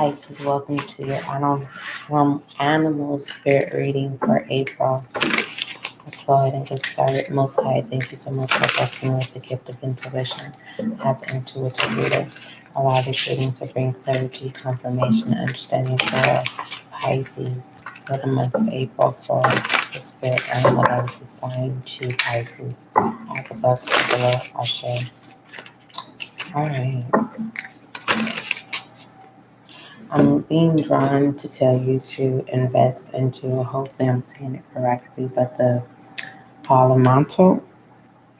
Pisces, welcome to your animal spirit reading for April. Let's go ahead and get started. Most High, thank you so much for blessing me with the gift of intuition as an intuitive reader. Allow this reading to bring clarity, confirmation, and understanding for Pisces for the month of April for the spirit animal that is assigned to Pisces. As above, so below, Ashe. All right. I'm being drawn to tell you to invest into, hopefully I'm saying it correctly, but the Parlamanto.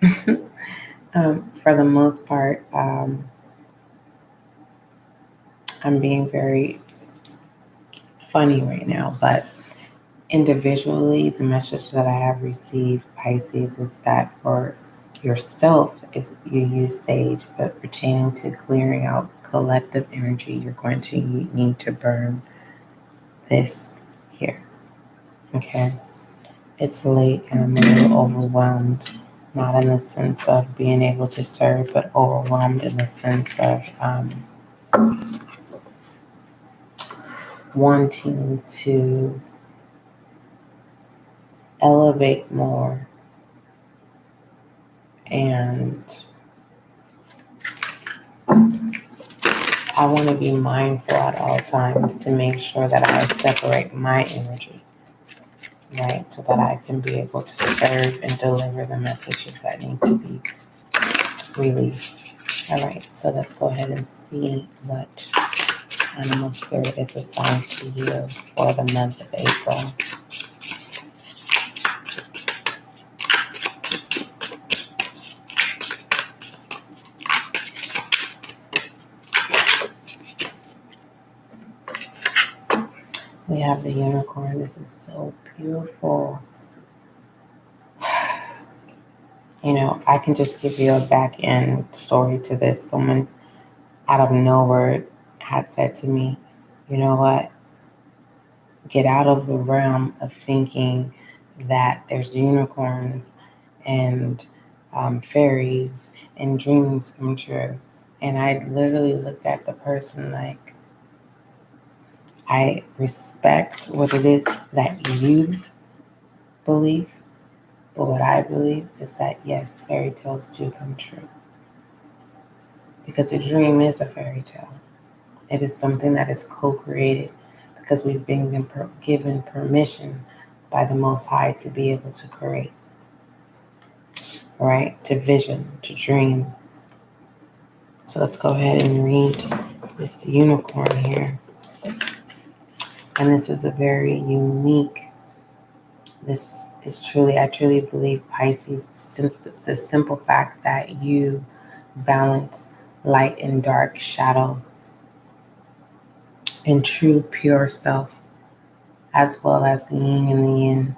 For the most part, I'm being very funny right now, but individually, the message that I have received, Pisces, is that for yourself, is you use sage, but pertaining to clearing out collective energy, you're going to need to burn this here. Okay? It's late and I'm a little overwhelmed, not in the sense of being able to serve, but overwhelmed in the sense of wanting to elevate more and I want to be mindful at all times to make sure that I separate my energy, right? So that I can be able to serve and deliver the messages that need to be released. All right, so let's go ahead and see what animal spirit is assigned to you for the month of April. We have the unicorn. This is so beautiful. You know, I can just give you a back end story to this. Someone out of nowhere had said to me, you know what? Get out of the realm of thinking that there's unicorns and fairies and dreams come true. And I literally looked at the person like, I respect what it is that you believe, but what I believe is that yes, fairy tales do come true. Because a dream is a fairy tale. It is something that is co-created because we've been given permission by the Most High to be able to create, right? To vision, to dream. So let's go ahead and read this unicorn here. And this is a very unique, this is truly, I truly believe Pisces, it's a simple fact that you balance light and dark, shadow and true pure self, as well as the yin and the yin.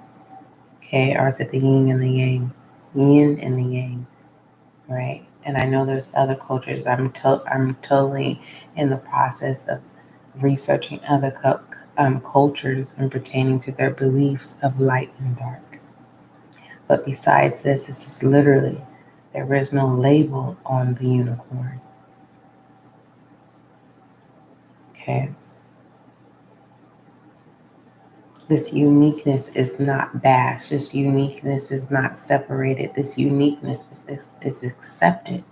Okay, or is it the yin and the yang? Yin and the yang, right? And I know there's other cultures. I'm totally in the process of researching other cultures and pertaining to their beliefs of light and dark. But besides this is literally, there is no label on the unicorn. Okay. This uniqueness is not bashed. This uniqueness is not separated. This uniqueness is accepted.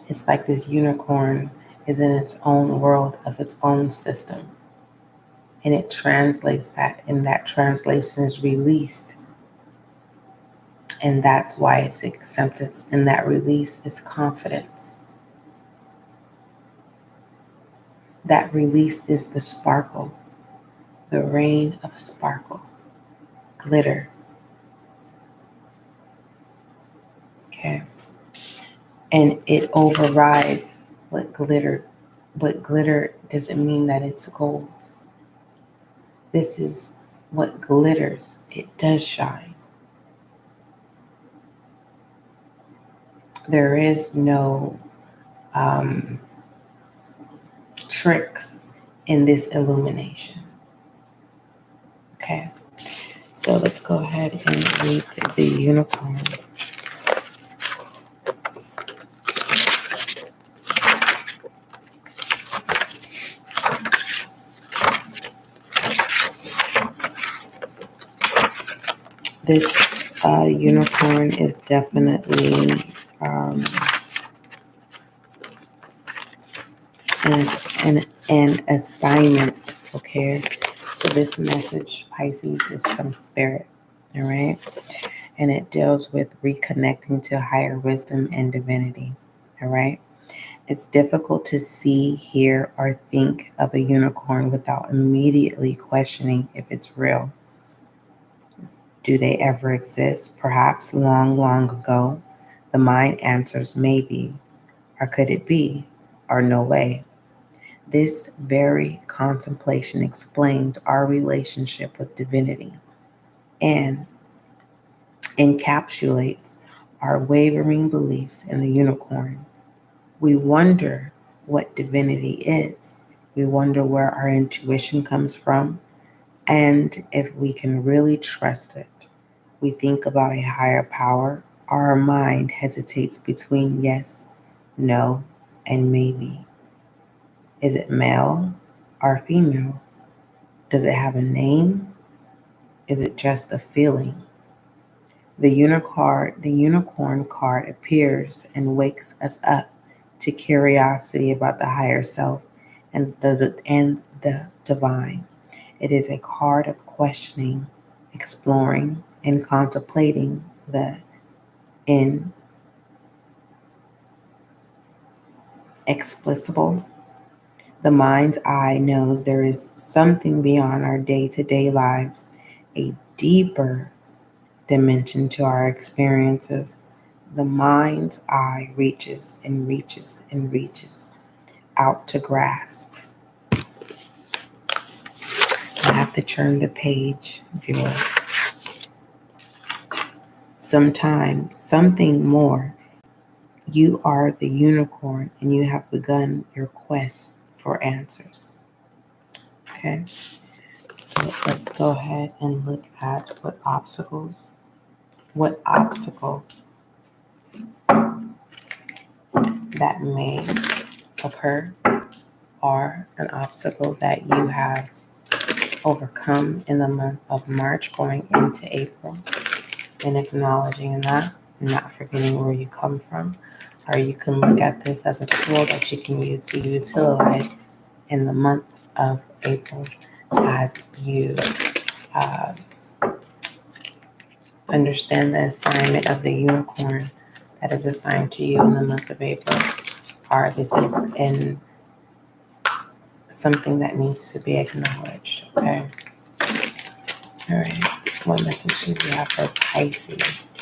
It's like this unicorn is in its own world of its own system. And it translates that, and that translation is released. And that's why it's acceptance. And that release is confidence. That release is the sparkle, the rain of sparkle, glitter. Okay. And it overrides what glitter. But glitter doesn't mean that it's gold. This is what glitters. It does shine. There is no tricks in this illumination. Okay, so let's go ahead and read the unicorn. This unicorn is definitely an assignment, okay? So this message, Pisces, is from Spirit, all right? And it deals with reconnecting to higher wisdom and divinity, all right? It's difficult to see, hear, or think of a unicorn without immediately questioning if it's real. Do they ever exist? Perhaps long, long ago. The mind answers maybe, or could it be, or no way. This very contemplation explains our relationship with divinity and encapsulates our wavering beliefs in the unicorn. We wonder what divinity is. We wonder where our intuition comes from and if we can really trust it. We think about a higher power. Our mind hesitates between yes, no, and maybe. Is it male or female? Does it have a name? Is it just a feeling? The unicorn card appears and wakes us up to curiosity about the higher self and the divine. It is a card of questioning, exploring, and contemplating the inexplicable. The mind's eye knows there is something beyond our day-to-day lives, a deeper dimension to our experiences. The mind's eye reaches and reaches and reaches out to grasp. I have to turn the page, viewer. Sometimes, something more. You are the unicorn and you have begun your quest for answers. Okay, so let's go ahead and look at what obstacle that may occur, or an obstacle that you have overcome in the month of March going into April, and acknowledging that, not forgetting where you come from. Or you can look at this as a tool that you can use to utilize in the month of April as you understand the assignment of the unicorn that is assigned to you in the month of April. Or this is in something that needs to be acknowledged, okay? All right, what message do we have for Pisces?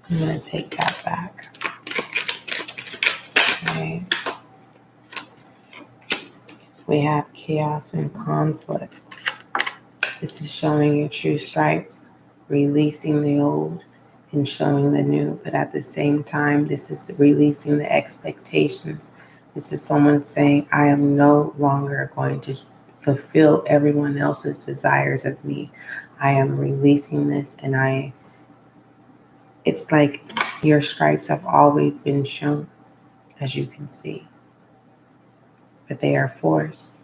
I'm going to take that back. Okay. We have chaos and conflict. This is showing your true stripes, releasing the old and showing the new. But at the same time, this is releasing the expectations. This is someone saying, I am no longer going to fulfill everyone else's desires of me. I am releasing this, and it's like your stripes have always been shown, as you can see, but they are forced.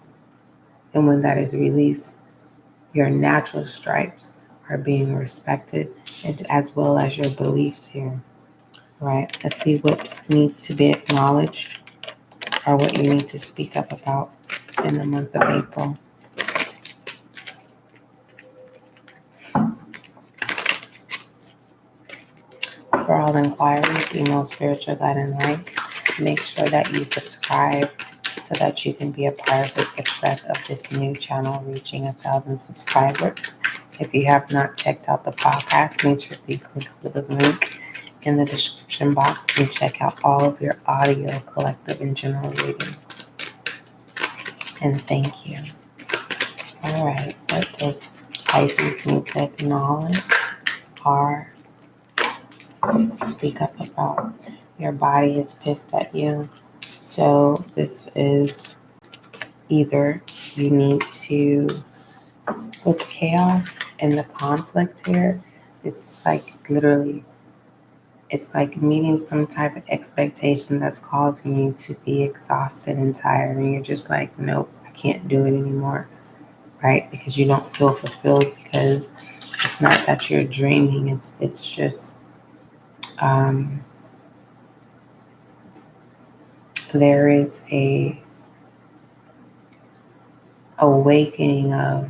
And when that is released, your natural stripes are being respected, and as well as your beliefs here. Right? Let's see what needs to be acknowledged or what you need to speak up about in the month of April. For all inquiries, email Spiritual Guide and Light. Make sure that you subscribe so that you can be a part of the success of this new channel reaching 1,000 subscribers. If you have not checked out the podcast, make sure you click the link in the description box and check out all of your audio, collective, and general readings. And thank you. All right, what does Pisces need to acknowledge or speak up about? Your body is pissed at you. So this is either you need to, with chaos and the conflict here, this is like literally, it's like meeting some type of expectation that's causing you to be exhausted and tired. And you're just like, nope, I can't do it anymore. right? Because you don't feel fulfilled, because it's not that you're dreaming. It's just there is a awakening of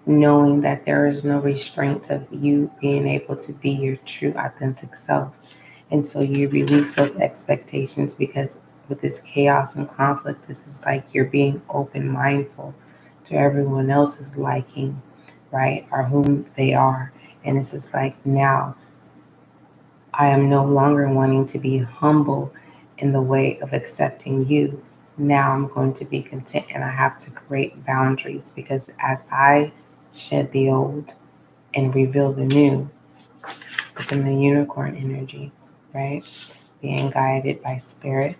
knowing that there is no restraint of you being able to be your true authentic self. And so you release those expectations, because with this chaos and conflict, this is like you're being open mindful to everyone else's liking, right? Or whom they are. And it's just like, now I am no longer wanting to be humble in the way of accepting you. Now I'm going to be content, and I have to create boundaries, because as I shed the old and reveal the new within the unicorn energy, right? Being guided by spirit,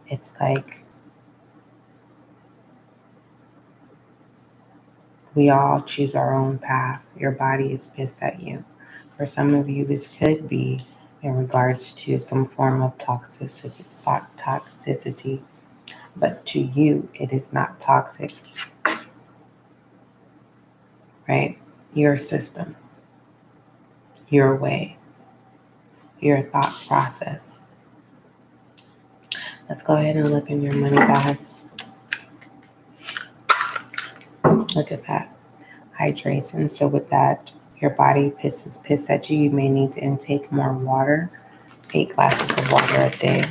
it's like we all choose our own path. Your body is pissed at you. For some of you, this could be in regards to some form of toxicity, but to you, it is not toxic, right? Your system, your way, your thought process. Let's go ahead and look in your money bag. Look at that. Hydration. So with that, your body is pissed at you. You may need to intake more water. 8 glasses of water a day.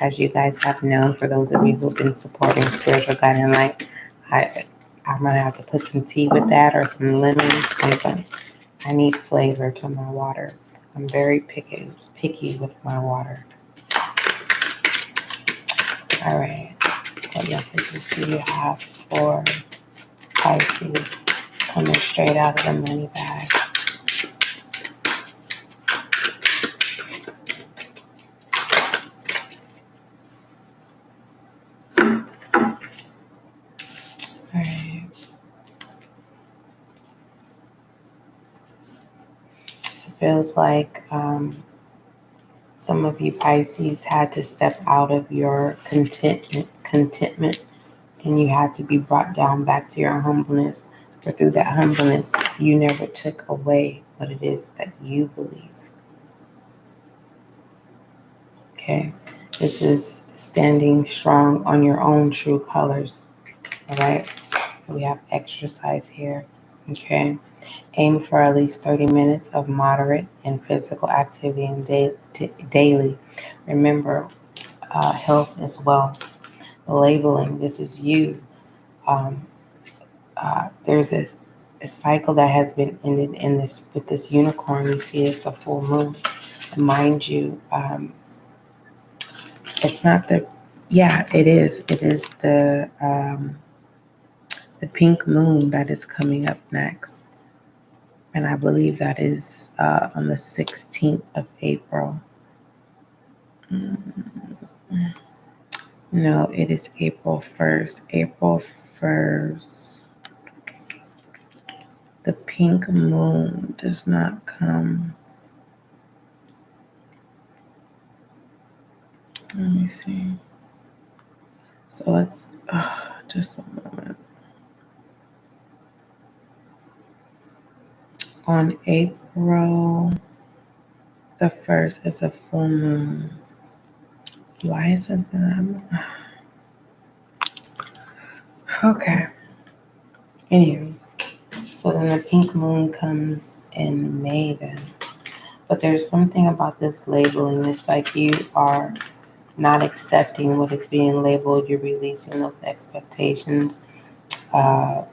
As you guys have known, for those of you who've been supporting Spiritual Guiding Light, I'm going to have to put some tea with that, or some lemons. I need flavor to my water. I'm very picky with my water. All right. What messages do you have for Pisces coming straight out of the money bag? All right. It feels like some of you Pisces had to step out of your contentment, and you had to be brought down back to your humbleness. But through that humbleness, you never took away what it is that you believe. Okay? This is standing strong on your own true colors. All right? We have exercise here. Okay? Aim for at least 30 minutes of moderate and physical activity daily. Remember, health as well. Labeling, this is you. There's a cycle that has been ended in this with this unicorn. You see, it's a full moon. Mind you, it's not the. Yeah, it is. It is the pink moon that is coming up next, and I believe that is on the 16th of April. No, it is April 1st. April 1st. The pink moon does not come. Let me see. So it's just a moment. On April the 1st is a full moon. Why is it that I'm... Okay. Anyway, so then the pink moon comes in May then. But there's something about this labeling. It's like you are not accepting what is being labeled. You're releasing those expectations and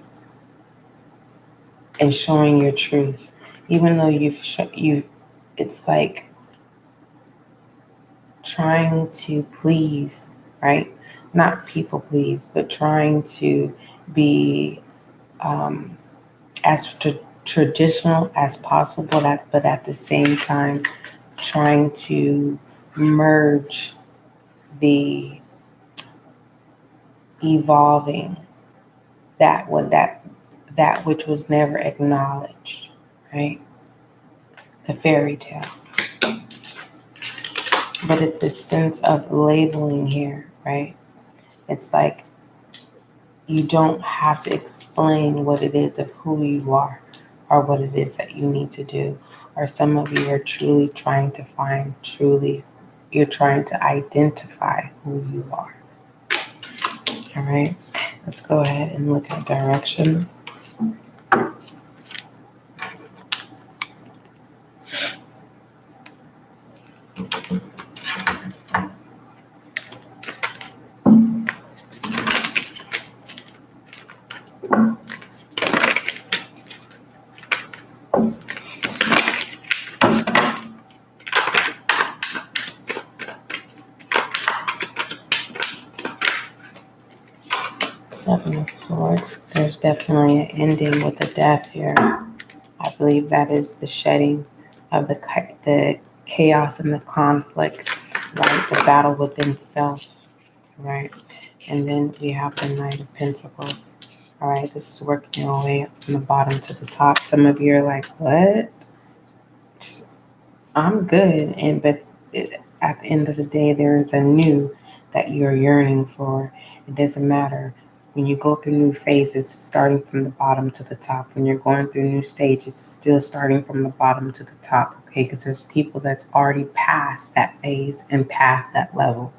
showing your truth. Even though it's like trying to please, right? Not people please, but trying to be as traditional as possible, but at the same time trying to merge the evolving that which was never acknowledged, right? The fairy tale. But it's this sense of labeling here, right? It's like you don't have to explain what it is of who you are or what it is that you need to do. Or some of you are you're trying to identify who you are. All right, let's go ahead and look at direction. Seven of Swords. There's definitely an ending with a death here. I believe that is the shedding of the chaos and the conflict, right? The battle within self, right? And then we have the Knight of Pentacles. All right, this is working your way up from the bottom to the top. Some of you are like, what? I'm good. At the end of the day, there is a new that you're yearning for. It doesn't matter. When you go through new phases, it's starting from the bottom to the top. When you're going through new stages, it's still starting from the bottom to the top, okay? Because there's people that's already past that phase and past that level,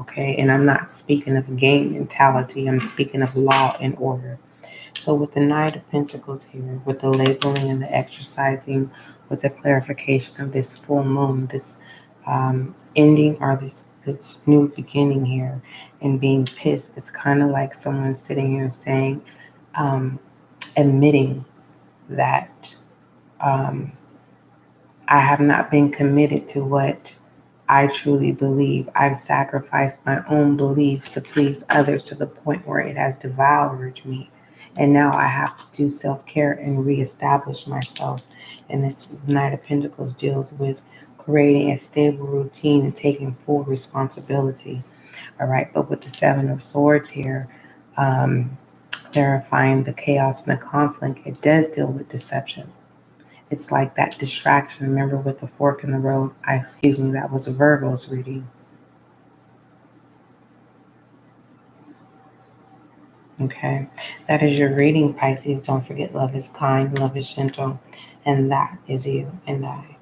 okay? And I'm not speaking of game mentality. I'm speaking of law and order. So with the Knight of Pentacles here, with the labeling and the exercising, with the clarification of this full moon, this ending or this new beginning here, and being pissed, it's kind of like someone sitting here saying, admitting that I have not been committed to what I truly believe. I've sacrificed my own beliefs to please others to the point where it has devoured me. And now I have to do self-care and reestablish myself. And this Knight of Pentacles deals with creating a stable routine and taking full responsibility. All right. But with the Seven of Swords here, clarifying the chaos and the conflict, it does deal with deception. It's like that distraction. Remember with the fork in the road? That was a Virgo's reading. Okay, that is your reading, Pisces. Don't forget, love is kind, love is gentle, and that is you and I.